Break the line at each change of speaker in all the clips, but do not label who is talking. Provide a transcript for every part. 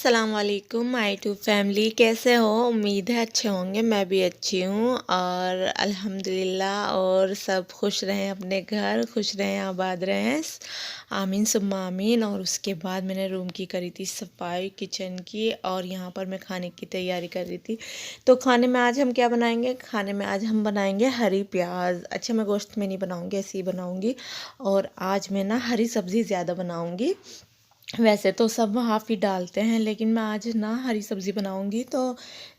अस्सलाम वालेकुम my to family. कैसे हो? उम्मीद है अच्छे होंगे। मैं भी अच्छी हूँ और अल्हम्दुलिल्लाह। और सब खुश रहें, अपने घर खुश रहें, आबाद रहें, आमीन सुम्मा आमीन। और उसके बाद मैंने रूम की करी थी सफाई, किचन की, और यहाँ पर मैं खाने की तैयारी कर रही थी। तो खाने में आज हम क्या बनाएंगे? खाने में आज हम बनाएंगे हरी प्याज। अच्छा, मैं गोश्त में नहीं बनाऊँगी, ऐसे ही बनाऊँगी। और आज मैं ना हरी सब्ज़ी ज़्यादा बनाऊँगी। वैसे तो सब हाफ़ ही डालते हैं, लेकिन मैं आज ना हरी सब्ज़ी बनाऊंगी तो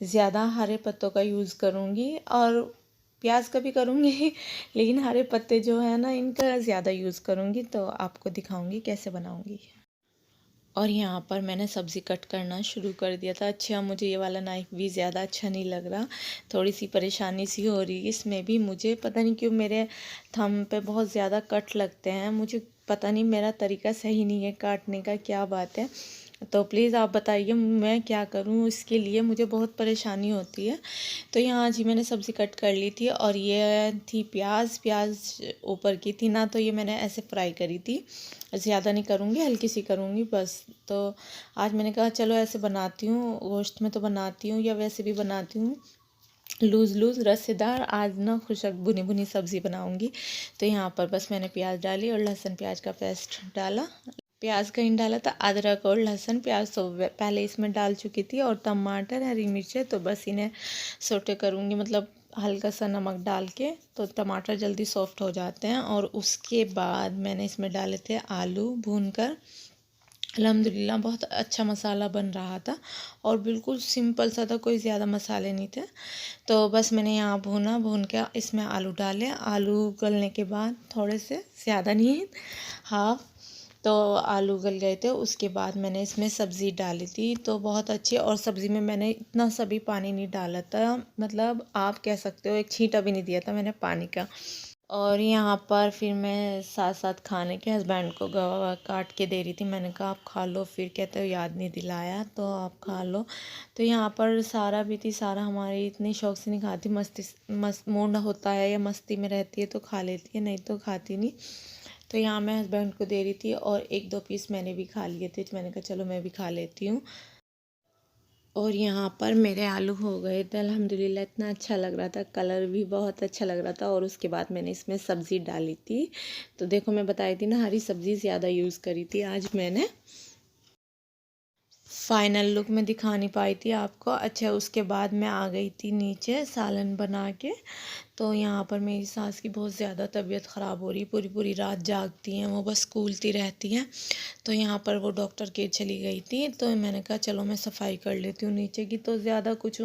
ज़्यादा हरे पत्तों का यूज़ करूंगी और प्याज का भी करूंगी लेकिन हरे पत्ते जो है ना, इनका ज़्यादा यूज़ करूंगी। तो आपको दिखाऊंगी कैसे बनाऊंगी। और यहाँ पर मैंने सब्ज़ी कट करना शुरू कर दिया था। अच्छा, मुझे ये वाला नाइफ़ भी ज़्यादा अच्छा नहीं लग रहा, थोड़ी सी परेशानी सी हो रही है इसमें भी। मुझे पता नहीं क्यों मेरे थंब पे बहुत ज़्यादा कट लगते हैं। मुझे पता नहीं, मेरा तरीका सही नहीं है काटने का, क्या बात है। तो प्लीज़ आप बताइए मैं क्या करूँ, इसके लिए मुझे बहुत परेशानी होती है। तो यहाँ जी मैंने सब्ज़ी कट कर ली थी और ये थी प्याज। प्याज ऊपर की थी ना, तो ये मैंने ऐसे फ्राई करी थी। ज़्यादा नहीं करूँगी, हल्की सी करूँगी बस। तो आज मैंने कहा चलो ऐसे बनाती हूँ, गोश्त में तो बनाती हूँ या वैसे भी बनाती हूँ, लूज़ लूज़ रसेदार। आज ना खुशक भुनी भुनी सब्ज़ी बनाऊँगी। तो यहाँ पर बस मैंने प्याज डाली और लहसुन प्याज का पेस्ट डाला। प्याज कहीं डाला था, अदरक और लहसुन प्याज तो पहले इसमें डाल चुकी थी, और टमाटर, हरी मिर्चें। तो बस इन्हें सोटे करूँगी, मतलब हल्का सा नमक डाल के, तो टमाटर जल्दी सॉफ्ट हो जाते हैं। और उसके बाद मैंने इसमें डाले थे आलू भूनकर। अल्हम्दुलिल्लाह बहुत अच्छा मसाला बन रहा था और बिल्कुल सिंपल सा था, कोई ज़्यादा मसाले नहीं थे। तो बस मैंने यहाँ भून के इसमें आलू डाले। आलू गलने के बाद, थोड़े से, ज़्यादा नहीं, हाफ, तो आलू गल गए थे। उसके बाद मैंने इसमें सब्ज़ी डाली थी, तो बहुत अच्छी। और सब्ज़ी में मैंने इतना सभी पानी नहीं डाला था, मतलब आप कह सकते हो एक छींटा भी नहीं दिया था मैंने पानी का। और यहाँ पर फिर मैं साथ साथ खाने के हस्बैंड को गवा काट के दे रही थी। मैंने कहा आप खा लो, फिर कहते हो याद नहीं दिलाया, तो आप खा लो। तो यहाँ पर सारा भी थी। सारा हमारी इतनी शौक से नहीं खाती, मस्त मूड होता है या मस्ती में रहती है तो खा लेती है, नहीं तो खाती नहीं। तो यहाँ मैं हस्बैंड को दे रही थी और एक दो पीस मैंने भी खा लिए थे। तो मैंने कहा चलो मैं भी खा लेती हूँ। और यहाँ पर मेरे आलू हो गए थे अल्हम्दुलिल्लाह। इतना अच्छा लग रहा था, कलर भी बहुत अच्छा लग रहा था। और उसके बाद मैंने इसमें सब्ज़ी डाली थी। तो देखो, मैं बताई थी ना, हरी सब्ज़ी ज़्यादा यूज़ करी थी आज मैंने। फाइनल लुक में दिखा नहीं पाई थी आपको। अच्छा, उसके बाद मैं आ गई थी नीचे सालन बना के। तो यहाँ पर मेरी सास की बहुत ज़्यादा तबीयत ख़राब हो रही, पूरी पूरी रात जागती हैं वो, बस कूलती रहती हैं। तो यहाँ पर वो डॉक्टर के चली गई थी। तो मैंने कहा चलो मैं सफाई कर लेती हूँ नीचे की। तो ज़्यादा कुछ,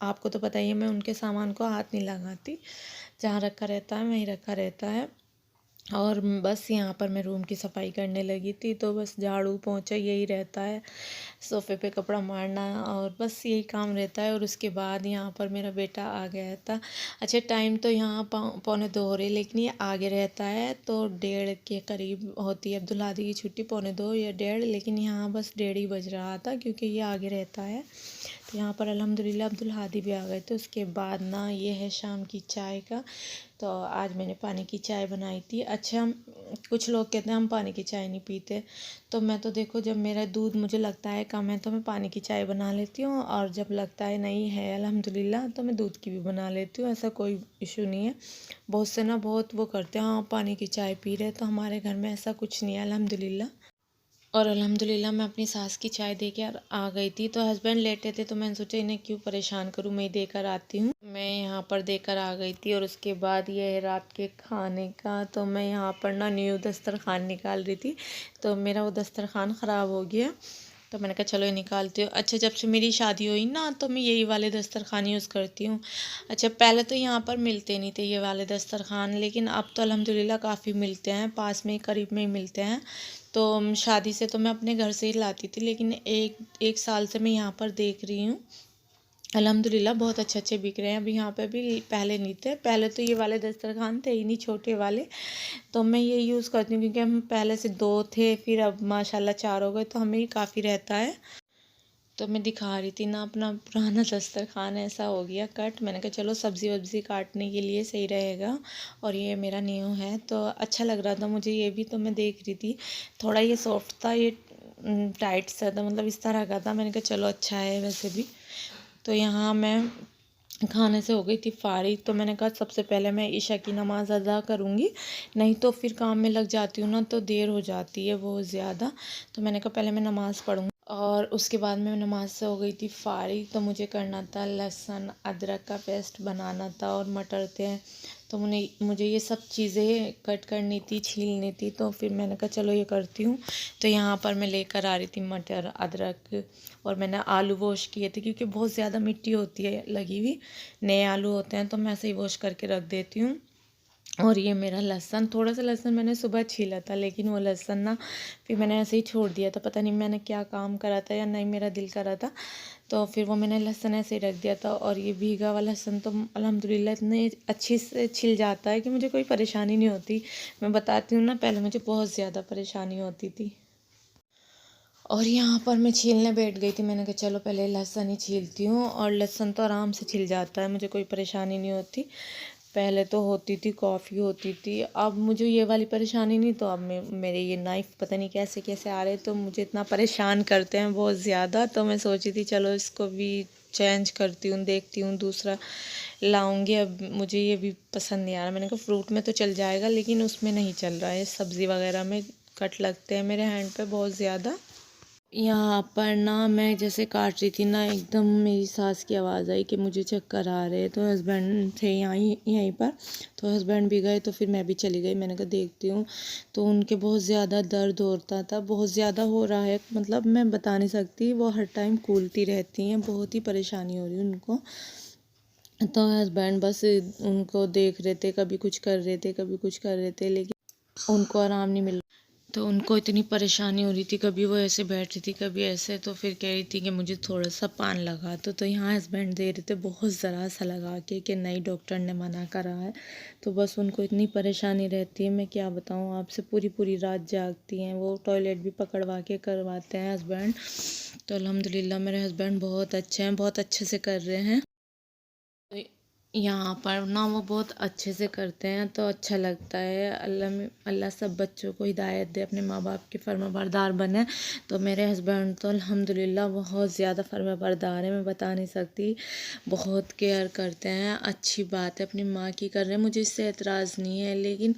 आपको तो पता ही है, मैं उनके सामान को हाथ नहीं लगाती, जहाँ रखा रहता है वहीं रखा रहता है। और बस यहाँ पर मैं रूम की सफाई करने लगी थी। तो बस झाड़ू पोंछा यही रहता है, सोफ़े पे कपड़ा मारना, और बस यही काम रहता है। और उसके बाद यहाँ पर मेरा बेटा आ गया था। अच्छा, टाइम तो यहाँ 2:45 हो रहे, लेकिन ये आगे रहता है तो 1:30 के करीब होती है अब्दुल हादी की छुट्टी, 2:45 या 1:30, लेकिन यहाँ बस 1:30 ही बज रहा था क्योंकि ये आगे रहता है। तो यहाँ पर अल्हम्दुलिल्लाह अब्दुल हादी भी आ गए थे। उसके बाद ना ये है शाम की चाय का। तो आज मैंने पानी की चाय बनाई थी। अच्छा, कुछ लोग कहते हैं हम पानी की चाय नहीं पीते, तो मैं तो देखो, जब मेरा दूध मुझे लगता है कम है तो मैं पानी की चाय बना लेती हूँ, और जब लगता है नहीं है अल्हम्दुलिल्लाह तो मैं दूध की भी बना लेती हूँ, ऐसा कोई इशू नहीं है। बहुत से ना बहुत वो करते हैं, हाँ पानी की चाय पी रहे, तो हमारे घर में ऐसा कुछ नहीं है अल्हम्दुलिल्लाह। और अल्हम्दुलिल्लाह मैं अपनी सास की चाय दे के आ गई थी। तो हस्बैंड लेटे थे, तो मैंने सोचा इन्हें क्यों परेशान करूँ, मैं ही देकर आती हूँ। मैं यहाँ पर देकर आ गई थी। और उसके बाद ये है रात के खाने का। तो मैं यहाँ पर ना न्यू दस्तरखान निकाल रही थी, तो मेरा वो दस्तरखान ख़राब हो गया। तो मैंने कहा चलो ये निकालती हूँ। अच्छा, जब से मेरी शादी हुई ना, तो मैं यही वाले दस्तरखान यूज़ करती हूँ। अच्छा, पहले तो यहाँ पर मिलते नहीं थे ये वाले दस्तरखान, लेकिन अब तो अल्हम्दुलिल्लाह काफ़ी मिलते हैं, पास में ही, करीब में ही मिलते हैं। तो शादी से तो मैं अपने घर से ही लाती थी, लेकिन एक एक साल से मैं यहाँ पर देख रही हूँ अल्हम्दुलिल्लाह बहुत अच्छे अच्छे बिक रहे हैं। अभी यहाँ पे भी पहले नहीं थे, पहले तो ये वाले दस्तरखान थे ही नहीं, छोटे वाले। तो मैं ये यूज़ करती हूँ क्योंकि हम पहले से 2 थे, फिर अब माशाल्लाह 4 हो गए, तो हमें ही काफ़ी रहता है। तो मैं दिखा रही थी ना अपना पुराना दस्तरखान, ऐसा हो गया कट। मैंने कहा चलो सब्ज़ी वब्ज़ी काटने के लिए सही रहेगा। और ये मेरा न्यू है, तो अच्छा लग रहा था मुझे ये भी, तो मैं देख रही थी। थोड़ा ये सॉफ्ट था, ये टाइट सा था, मतलब इस तरह का था। मैंने कहा चलो अच्छा है वैसे भी। तो यहाँ मैं खाने से हो गई थी फारिग, तो मैंने कहा सबसे पहले मैं ईशा की नमाज़ अदा करूँगी, नहीं तो फिर काम में लग जाती हूँ ना तो देर हो जाती है बहुत ज़्यादा। तो मैंने कहा पहले मैं नमाज़ पढ़ूँगी और उसके बाद मैं नमाज़ से हो गई थी फारिग। तो मुझे करना था लहसुन अदरक का पेस्ट बनाना था और मटर थे, तो मुझे ये सब चीज़ें कट करनी थी, छीलनी थी। तो फिर मैंने कहा चलो ये करती हूँ। तो यहाँ पर मैं लेकर आ रही थी मटर अदरक, और मैंने आलू वॉश किए थे क्योंकि बहुत ज़्यादा मिट्टी होती है लगी हुई, नए आलू होते हैं तो मैं ऐसे ही वॉश करके रख देती हूँ। और ये मेरा लहसुन, थोड़ा सा लहसुन मैंने सुबह छीला था, लेकिन वो लहसुन ना फिर मैंने ऐसे ही छोड़ दिया था, पता नहीं मैंने क्या काम करा था या नहीं मेरा दिल करा था, तो फिर वो मैंने लहसुन ऐसे ही रख दिया था। और ये भीगा हुआ लहसुन तो अल्हम्दुलिल्लाह इतने अच्छी से छिल जाता है कि मुझे कोई परेशानी नहीं होती। मैं बताती हूँ ना, पहले मुझे बहुत ज़्यादा परेशानी होती थी। और यहाँ पर मैं छीलने बैठ गई थी, मैंने कहा चलो पहले लहसुन ही छीलती हूँ, और लहसुन तो आराम से छिल जाता है, मुझे कोई परेशानी नहीं होती। पहले तो होती थी, कॉफ़ी होती थी, अब मुझे ये वाली परेशानी नहीं। तो अब मेरे ये नाइफ़ पता नहीं कैसे कैसे आ रहे, तो मुझे इतना परेशान करते हैं बहुत ज़्यादा। तो मैं सोची थी चलो इसको भी चेंज करती हूँ, देखती हूँ दूसरा लाऊंगी। अब मुझे ये भी पसंद नहीं आ रहा। मैंने कहा फ्रूट में तो चल जाएगा, लेकिन उसमें नहीं चल रहा है, सब्ज़ी वगैरह में कट लगते हैं मेरे हैंड पे बहुत ज़्यादा। यहाँ पर ना मैं जैसे काट रही थी ना, एकदम मेरी सास की आवाज़ आई कि मुझे चक्कर आ रहे हैं। तो हस्बैंड थे यहीं पर, तो हस्बैंड भी गए, तो फिर मैं भी चली गई। मैंने कहा देखती हूँ, तो उनके बहुत ज़्यादा दर्द होता था, बहुत ज़्यादा हो रहा है, मतलब मैं बता नहीं सकती। वो हर टाइम कूलती रहती हैं, बहुत ही परेशानी हो रही है उनको। तो हस्बैंड बस उनको देख रहे थे, कभी कुछ कर रहे थे, कभी कुछ कर रहे थे, लेकिन उनको आराम नहीं मिल। तो उनको इतनी परेशानी हो रही थी, कभी वो ऐसे बैठ रही थी, कभी ऐसे। तो फिर कह रही थी कि मुझे थोड़ा सा पान लगा दो। तो यहाँ हस्बैंड दे रहे थे बहुत ज़रा सा लगा के कि नहीं डॉक्टर ने मना करा है। तो बस उनको इतनी परेशानी रहती है, मैं क्या बताऊँ आपसे, पूरी पूरी रात जागती हैं वो। टॉयलेट भी पकड़वा के करवाते हैं हस्बैंड। तो अल्हम्दुलिल्लाह मेरे हस्बैंड बहुत अच्छे हैं, बहुत अच्छे से कर रहे हैं। तो यहाँ पर ना वो बहुत अच्छे से करते हैं, तो अच्छा लगता है। अल्लाह सब बच्चों को हिदायत दे, अपने माँ बाप के फर्माबरदार बने। तो मेरे हस्बैंड तो अल्हम्दुलिल्लाह बहुत ज़्यादा फर्माबरदार है, मैं बता नहीं सकती। बहुत केयर करते हैं, अच्छी बात है, अपनी माँ की कर रहे हैं, मुझे इससे एतराज़ नहीं है। लेकिन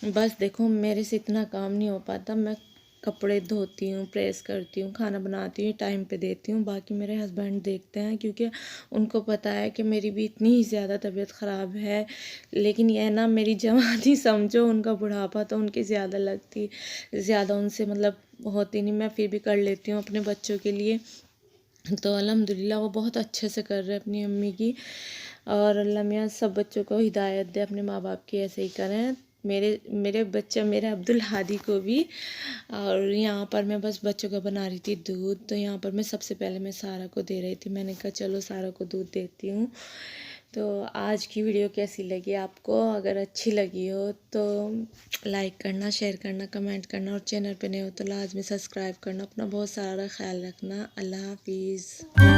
बस देखो मेरे से इतना काम नहीं हो पाता। मैं कपड़े धोती हूँ, प्रेस करती हूँ, खाना बनाती हूँ, टाइम पे देती हूँ, बाकी मेरे हस्बैंड देखते हैं, क्योंकि उनको पता है कि मेरी भी इतनी ही ज़्यादा तबीयत ख़राब है। लेकिन यह ना मेरी जवानी समझो, उनका बुढ़ापा तो उनकी ज़्यादा लगती, ज़्यादा उनसे मतलब होती नहीं, मैं फिर भी कर लेती हूँ अपने बच्चों के लिए। तो अल्हम्दुलिल्लाह वो बहुत अच्छे से कर रहे हैं अपनी अम्मी की। और अल्लाह मियाँ सब बच्चों को हिदायत दे, अपने माँ बाप की ऐसे ही करें। मेरे मेरे बच्चे, मेरे अब्दुल हादी को भी। और यहाँ पर मैं बस बच्चों का बना रही थी दूध। तो यहाँ पर मैं सबसे पहले मैं सारा को दे रही थी, मैंने कहा चलो सारा को दूध देती हूँ। तो आज की वीडियो कैसी लगी आपको? अगर अच्छी लगी हो तो लाइक करना, शेयर करना, कमेंट करना, और चैनल पे नए हो तो लाजमी सब्सक्राइब करना। अपना बहुत सारा ख्याल रखना। अल्लाह हाफिज़।